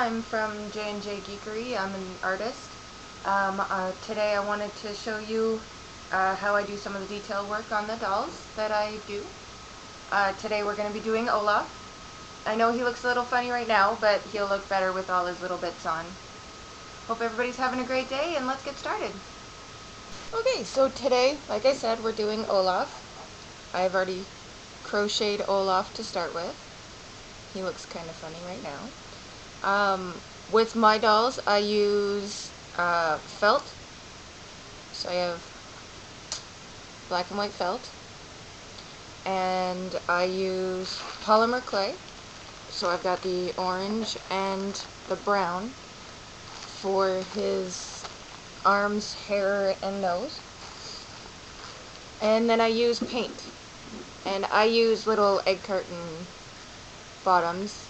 I'm from j&jgeekery. I'm an artist. Today I wanted to show you how I do some of the detail work on the dolls that I do. Today we're going to be doing Olaf. I know he looks a little funny right now, but he'll look better with all his little bits on. Hope everybody's having a great day, and let's get started. Okay, so today, like I said, we're doing Olaf. I've already crocheted Olaf to start with. He looks kind of funny right now. With my dolls, I use felt. So I have black and white felt. And I use polymer clay. So I've got the orange and the brown for his arms, hair, and nose. And then I use paint. And I use little egg carton bottoms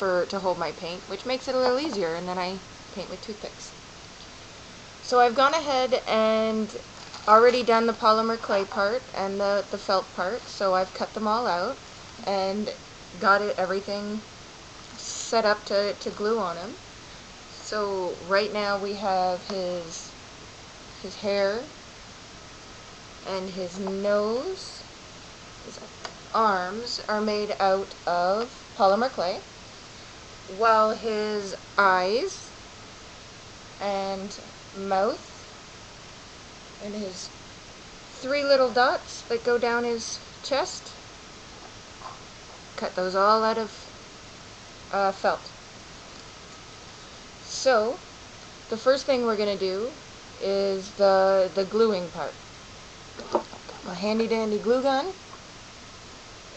to hold my paint, which makes it a little easier, and then I paint with toothpicks. So I've gone ahead and already done the polymer clay part and the felt part, so I've cut them all out and got everything set up to glue on him. So right now we have his hair and his nose. His arms are made out of polymer clay, while his eyes and mouth and his 3 little dots that go down his chest, cut those all out of felt. So the first thing we're going to do is the gluing part. A handy dandy glue gun.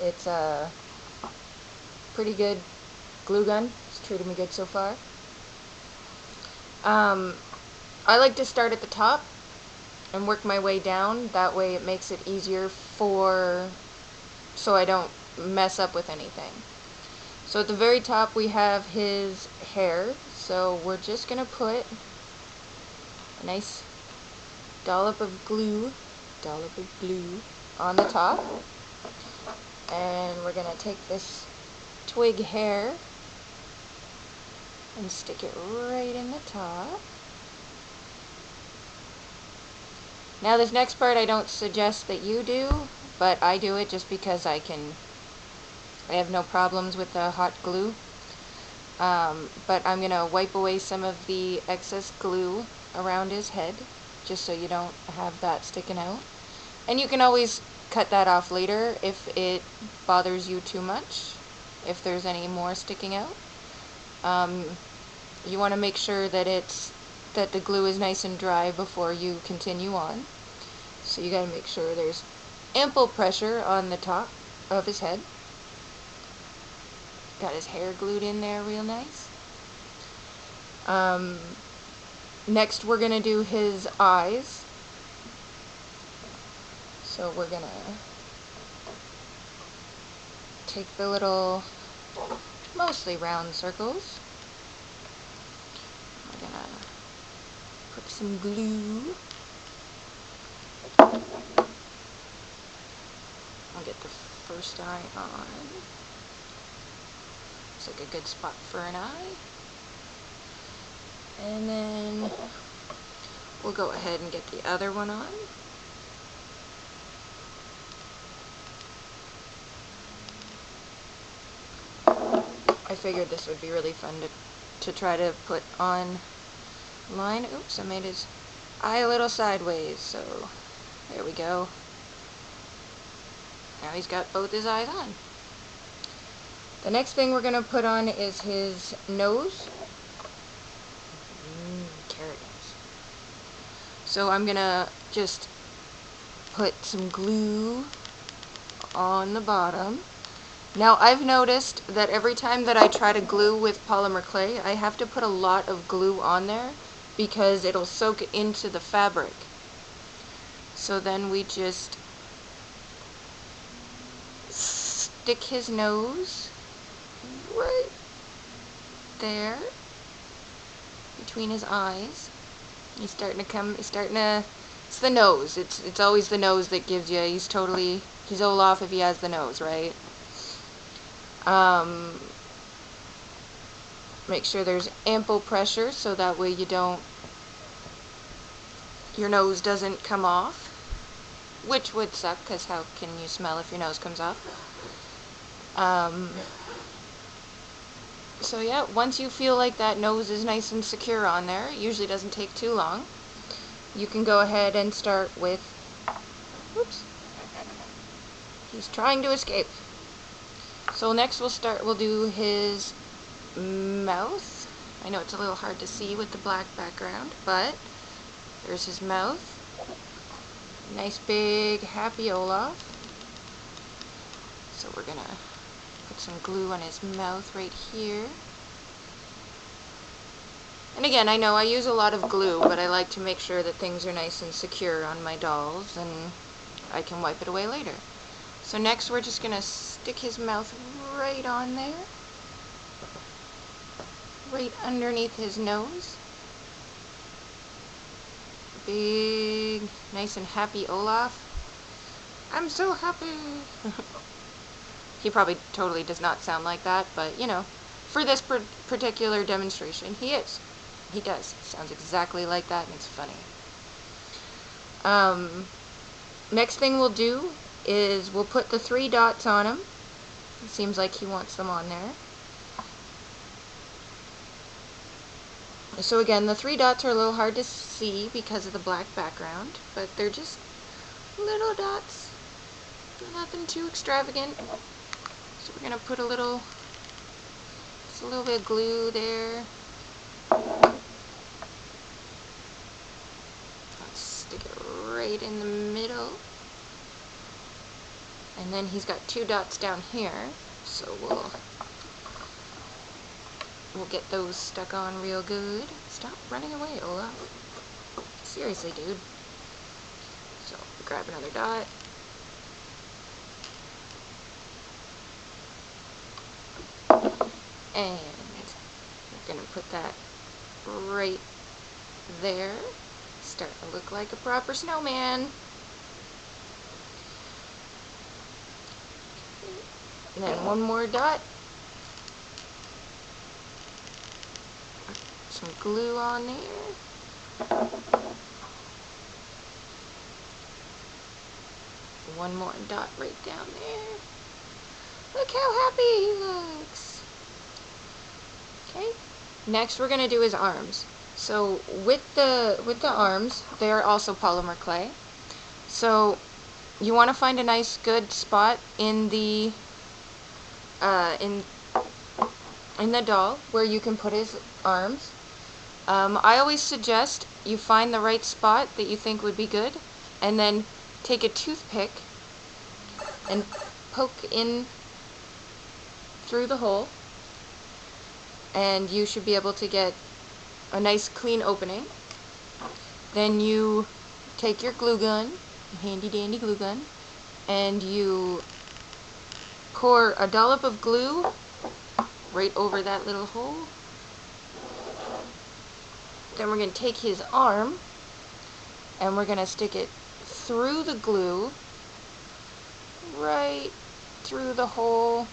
It's a pretty good glue gun. It's treated me good so far. I like to start at the top and work my way down. That way it makes it easier so I don't mess up with anything. So at the very top we have his hair. So we're just going to put a nice dollop of glue on the top. And we're going to take this twig hair and stick it right in the top. Now this next part I don't suggest that you do, but I do it just because I have no problems with the hot glue. But I'm going to wipe away some of the excess glue around his head, just so you don't have that sticking out. And you can always cut that off later if it bothers you too much, if there's any more sticking out. You want to make sure that the glue is nice and dry before you continue on. So you got to make sure there's ample pressure on the top of his head. Got his hair glued in there real nice. Next we're going to do his eyes. So we're going to take the little, mostly round circles. We're going to put some glue. I'll get the first eye on. Looks like a good spot for an eye. And then we'll go ahead and get the other one on. I figured this would be really fun to try to put on line. Oops, I made his eye a little sideways, so there we go. Now he's got both his eyes on. The next thing we're going to put on is his nose. Carrot nose. So I'm going to just put some glue on the bottom. Now I've noticed that every time that I try to glue with polymer clay, I have to put a lot of glue on there because it'll soak into the fabric. So then we just stick his nose right there between his eyes. It's the nose. It's always the nose that gives you, he's Olaf if he has the nose, right? Make sure there's ample pressure so that way your nose doesn't come off, which would suck because how can you smell if your nose comes off? So yeah, once you feel like that nose is nice and secure on there, it usually doesn't take too long, you can go ahead and start with, oops, he's trying to escape. So next we'll do his mouth. I know it's a little hard to see with the black background, but there's his mouth. Nice big happy Olaf. So we're gonna put some glue on his mouth right here. And again, I know I use a lot of glue, but I like to make sure that things are nice and secure on my dolls, and I can wipe it away later. So next we're just gonna stick his mouth right on there, right underneath his nose. Big, nice and happy Olaf. I'm so happy. He probably totally does not sound like that, but you know, for this particular demonstration, he is. He does. Sounds exactly like that, and it's funny. Next thing we'll do is we'll put the 3 dots on him. It seems like he wants them on there. So again, the 3 dots are a little hard to see because of the black background, but they're just little dots. Nothing too extravagant. So we're gonna put just a little bit of glue there. Let's stick it right in the middle. And then he's got 2 dots down here, so we'll get those stuck on real good. Stop running away, Olaf. Seriously, dude. So grab another dot. And we're gonna put that right there. Starting to look like a proper snowman. And then one more dot. Some glue on there. One more dot right down there. Look how happy he looks. Okay. Next we're gonna do his arms. So with the arms, they're also polymer clay. So you want to find a nice good spot in the in the doll where you can put his arms. I always suggest you find the right spot that you think would be good, and then take a toothpick and poke in through the hole, and you should be able to get a nice clean opening. Then you take your glue gun, handy dandy glue gun, and you pour a dollop of glue right over that little hole. Then we're going to take his arm and we're going to stick it through the glue, right through the hole.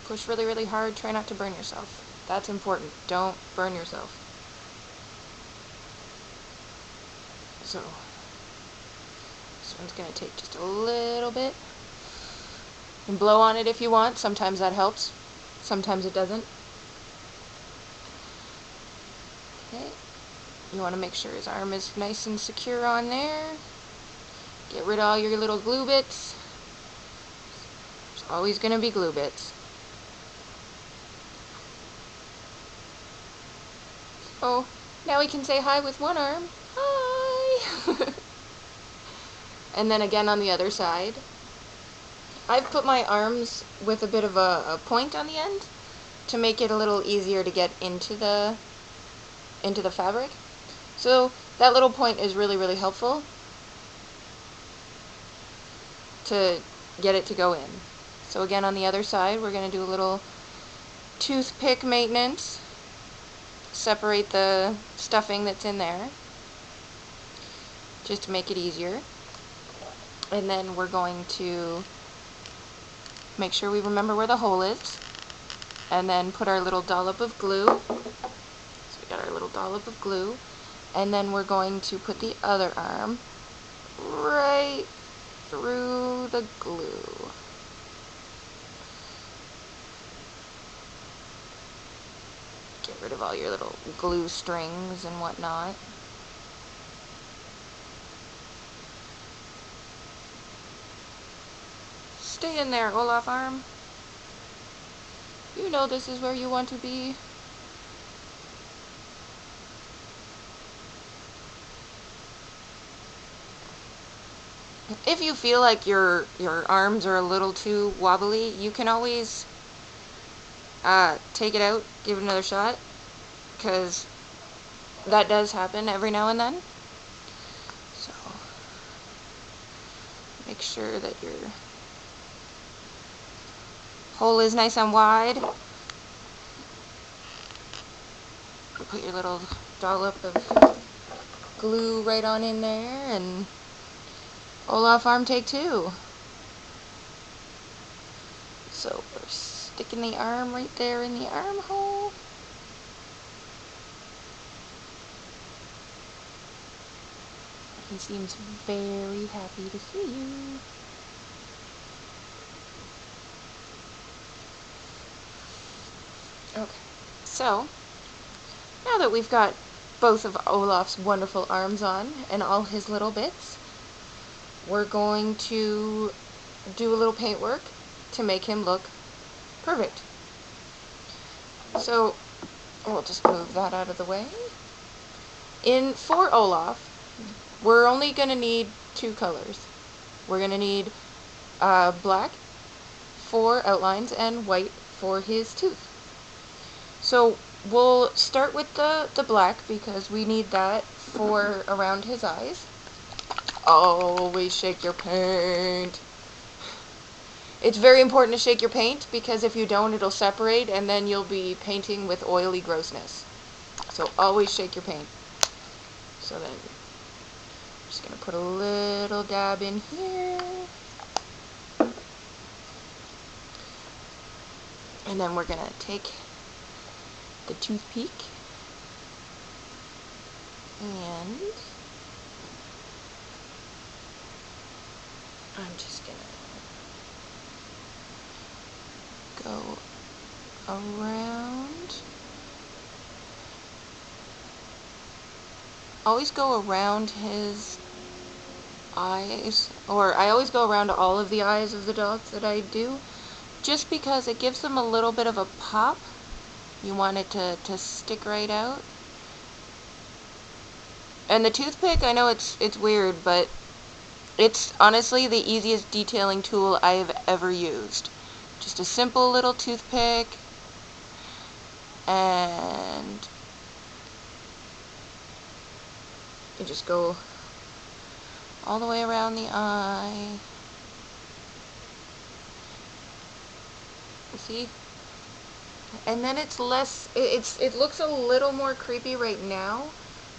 Push really, really hard. Try not to burn yourself. That's important. Don't burn yourself. So this one's going to take just a little bit. And blow on it if you want. Sometimes that helps. Sometimes it doesn't. Okay. You want to make sure his arm is nice and secure on there. Get rid of all your little glue bits. There's always going to be glue bits. Oh, now we can say hi with one arm. Hi! And then again on the other side. I've put my arms with a bit of a point on the end to make it a little easier to get into the fabric. So that little point is really, really helpful to get it to go in. So again on the other side we're going to do a little toothpick maintenance. Separate the stuffing that's in there just to make it easier. And then we're going to make sure we remember where the hole is, and then put our little dollop of glue. So we got our little dollop of glue, and then we're going to put the other arm right through the glue. Get rid of all your little glue strings and whatnot. Stay in there, Olaf arm. You know this is where you want to be. If you feel like your arms are a little too wobbly, you can always take it out, give it another shot, because that does happen every now and then. So make sure that your hole is nice and wide. Put your little dollop of glue right on in there, and Olaf arm take 2. So we're sticking the arm right there in the armhole. He seems very happy to see you. Okay, so now that we've got both of Olaf's wonderful arms on and all his little bits, we're going to do a little paint work to make him look perfect. So we'll just move that out of the way. For Olaf, we're only going to need 2 colors. We're going to need black for outlines and white for his tooth. So we'll start with the black because we need that for around his eyes. Always shake your paint. It's very important to shake your paint because if you don't, it'll separate and then you'll be painting with oily grossness. So always shake your paint. So then I'm just going to put a little dab in here. And then we're going to take the toothpick and I'm just going to go around. Always go around his eyes, or I always go around all of the eyes of the dogs that I do, just because it gives them a little bit of a pop. You want it to stick right out. And the toothpick, I know it's weird, but it's honestly the easiest detailing tool I have ever used. Just a simple little toothpick, and you just go all the way around the eye. See? And then it's less, it looks a little more creepy right now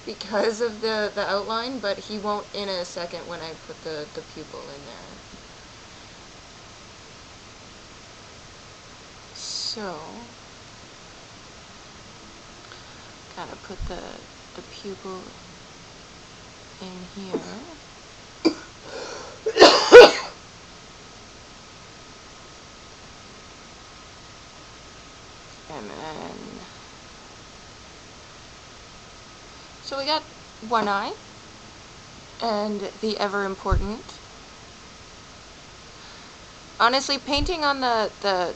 because of the outline, but he won't in a second when I put the pupil in there. So, gotta put the pupil in here. And then, so we got one eye, and the ever important. Honestly, painting on the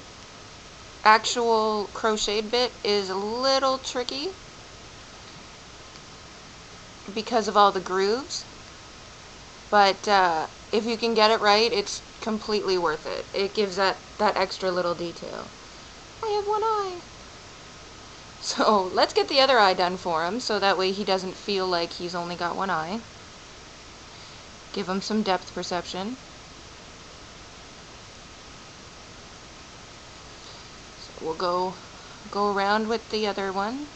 actual crocheted bit is a little tricky because of all the grooves, but if you can get it right, it's completely worth it. It gives that extra little detail. I have one eye. So let's get the other eye done for him, so that way he doesn't feel like he's only got one eye. Give him some depth perception. So we'll go around with the other one.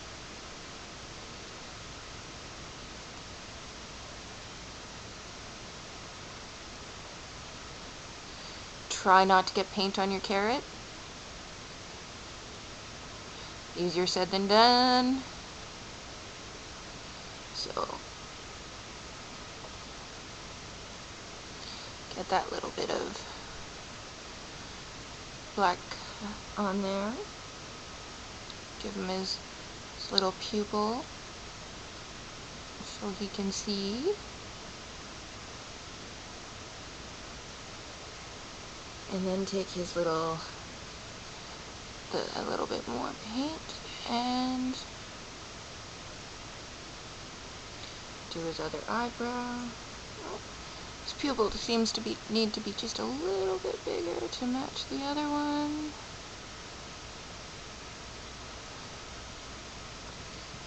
Try not to get paint on your carrot. Easier said than done. So, get that little bit of black on there. Give him his little pupil so he can see. And then take his little, a little bit more paint and do his other eyebrow. His pupil seems to need to be just a little bit bigger to match the other one.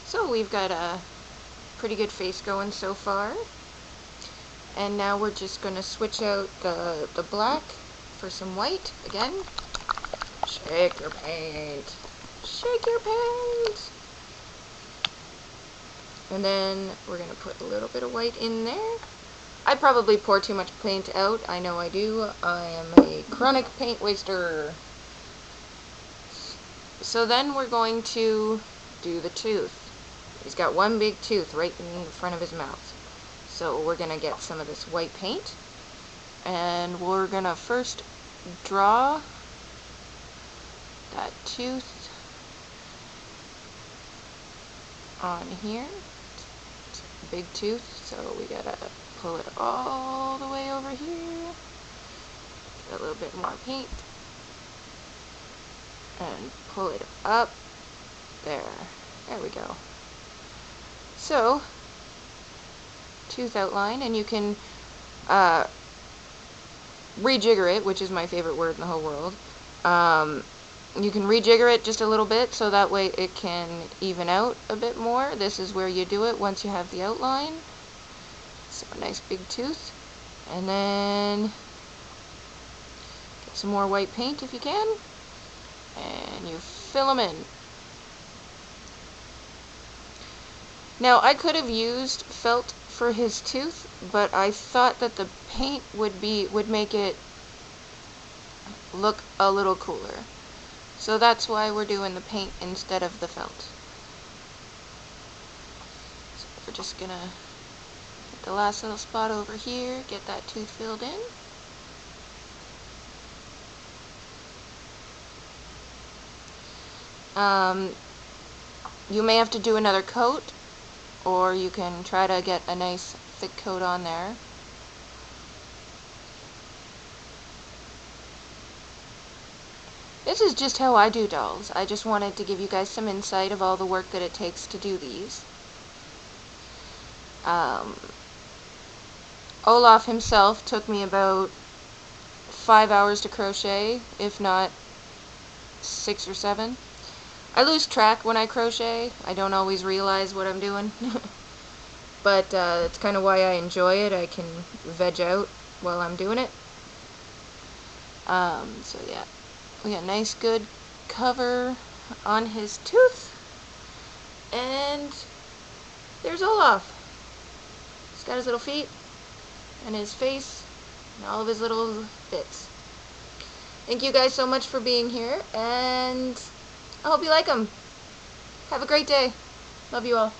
So we've got a pretty good face going so far. And now we're just going to switch out the black for some white again. Shake your paint. Shake your paint. And then we're going to put a little bit of white in there. I probably pour too much paint out. I know I do. I am a chronic paint waster. So then we're going to do the tooth. He's got one big tooth right in front of his mouth. So we're going to get some of this white paint. And we're going to first draw that tooth on here. It's a big tooth, so we gotta pull it all the way over here. Get a little bit more paint. And pull it up. There. There we go. So, tooth outline, and you can rejigger it, which is my favorite word in the whole world. You can rejigger it just a little bit so that way it can even out a bit more. This is where you do it once you have the outline. So a nice big tooth. And then get some more white paint if you can. And you fill them in. Now I could have used felt for his tooth, but I thought that the paint would make it look a little cooler. So that's why we're doing the paint instead of the felt. So we're just gonna get the last little spot over here, get that tooth filled in. You may have to do another coat, or you can try to get a nice thick coat on there. This is just how I do dolls. I just wanted to give you guys some insight of all the work that it takes to do these. Olaf himself took me about 5 hours to crochet, if not 6 or 7. I lose track when I crochet. I don't always realize what I'm doing. But that's kind of why I enjoy it. I can veg out while I'm doing it. So yeah, we got a nice good cover on his tooth. And there's Olaf. He's got his little feet and his face and all of his little bits. Thank you guys so much for being here, and I hope you like them. Have a great day. Love you all.